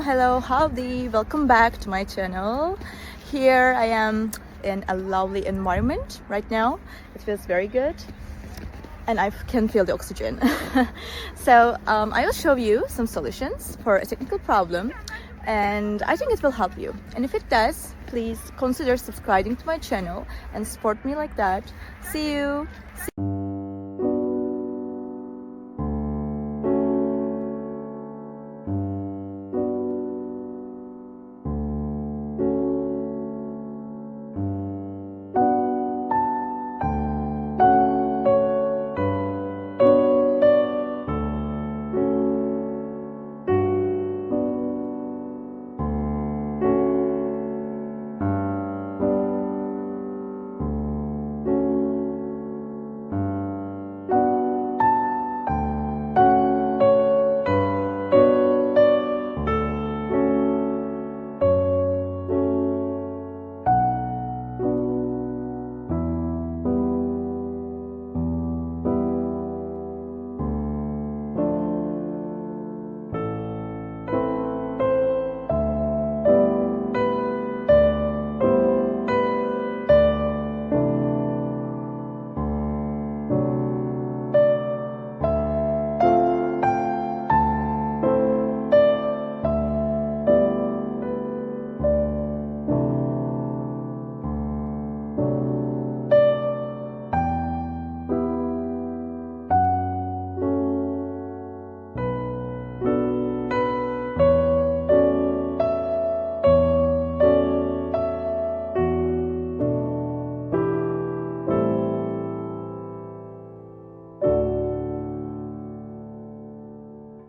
Hello, howdy, welcome back to my channel. Here I am in a lovely environment right now. It feels very good and I can feel the oxygen. So I will show you some solutions for a technical problem and I think it will help you. And if it does, please consider subscribing to my channel and support me like that. See you.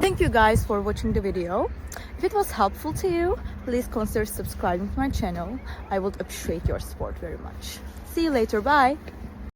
Thank you guys for watching the video. If it was helpful to you, please consider subscribing to my channel. I would appreciate your support very much. See you later, bye!